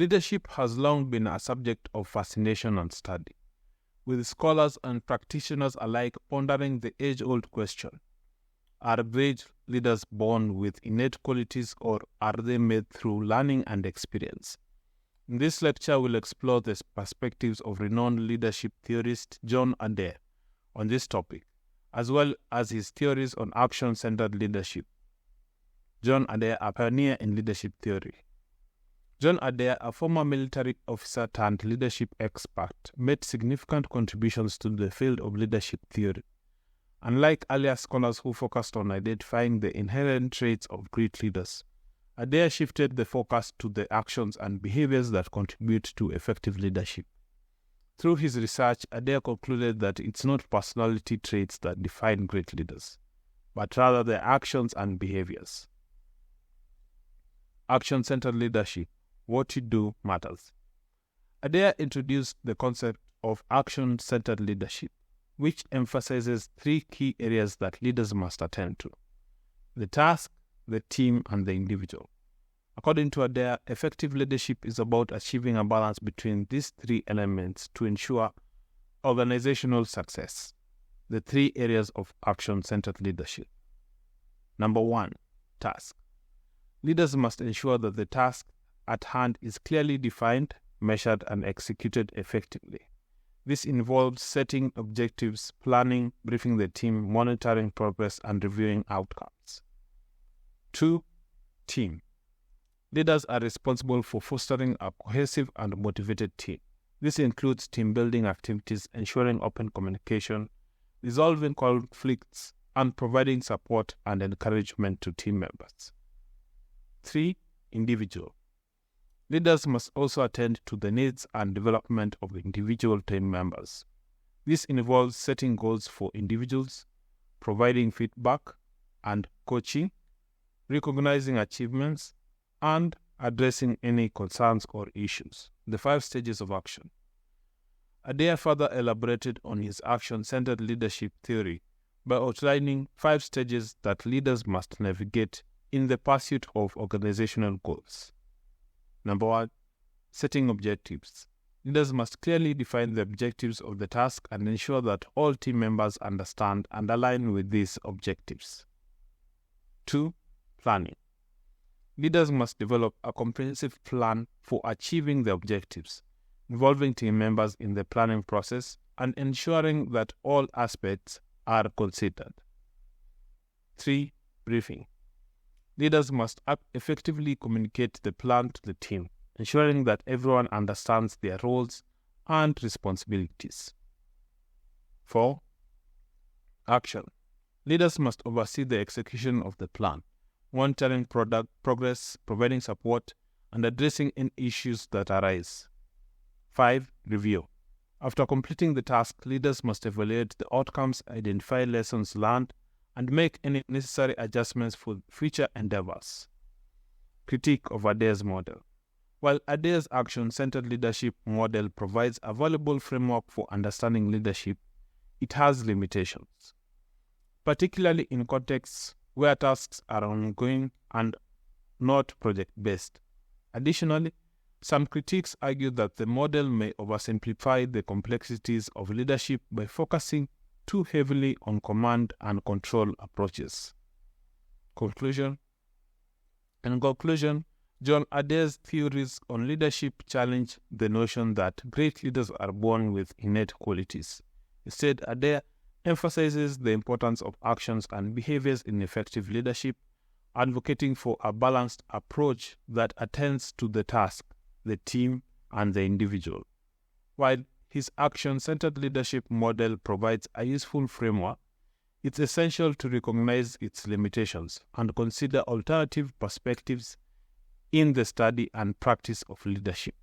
Leadership has long been a subject of fascination and study, with scholars and practitioners alike pondering the age-old question: are great leaders born with innate qualities, or are they made through learning and experience? In this lecture, we'll explore the perspectives of renowned leadership theorist John Adair on this topic, as well as his theories on action-centered leadership. John Adair, a pioneer in leadership theory. John Adair, a former military officer turned leadership expert, made significant contributions to the field of leadership theory. Unlike earlier scholars who focused on identifying the inherent traits of great leaders, Adair shifted the focus to the actions and behaviors that contribute to effective leadership. Through his research, Adair concluded that it's not personality traits that define great leaders, but rather their actions and behaviors. Action-centered leadership. What you do matters. Adair introduced the concept of action-centered leadership, which emphasizes three key areas that leaders must attend to: the task, the team, and the individual. According to Adair, effective leadership is about achieving a balance between these three elements to ensure organizational success. The three areas of action-centered leadership. Number 1, task. Leaders must ensure that the task at hand is clearly defined, measured, and executed effectively. This involves setting objectives, planning, briefing the team, monitoring progress, and reviewing outcomes. 2, team. Leaders are responsible for fostering a cohesive and motivated team. This includes team building activities, ensuring open communication, resolving conflicts, and providing support and encouragement to team members. 3, individual. Leaders must also attend to the needs and development of individual team members. This involves setting goals for individuals, providing feedback and coaching, recognizing achievements, and addressing any concerns or issues. The 5 stages of action. Adair further elaborated on his action-centered leadership theory by outlining 5 stages that leaders must navigate in the pursuit of organizational goals. Number 1, setting objectives. Leaders must clearly define the objectives of the task and ensure that all team members understand and align with these objectives. 2, planning. Leaders must develop a comprehensive plan for achieving the objectives, involving team members in the planning process and ensuring that all aspects are considered. 3, briefing. Leaders must effectively communicate the plan to the team, ensuring that everyone understands their roles and responsibilities. 4, action. Leaders must oversee the execution of the plan, monitoring progress, providing support, and addressing any issues that arise. 5, review. After completing the task, leaders must evaluate the outcomes, identify lessons learned, and make any necessary adjustments for future endeavors. Critique of Adair's model. While Adair's action-centered leadership model provides a valuable framework for understanding leadership, it has limitations, particularly in contexts where tasks are ongoing and not project-based. Additionally, some critics argue that the model may oversimplify the complexities of leadership by focusing too heavily on command and control approaches. In conclusion, John Adair's theories on leadership challenge the notion that great leaders are born with innate qualities. Instead, Adair emphasizes the importance of actions and behaviors in effective leadership, advocating for a balanced approach that attends to the task, the team, and the individual. While his action-centered leadership model provides a useful framework, it's essential to recognize its limitations and consider alternative perspectives in the study and practice of leadership.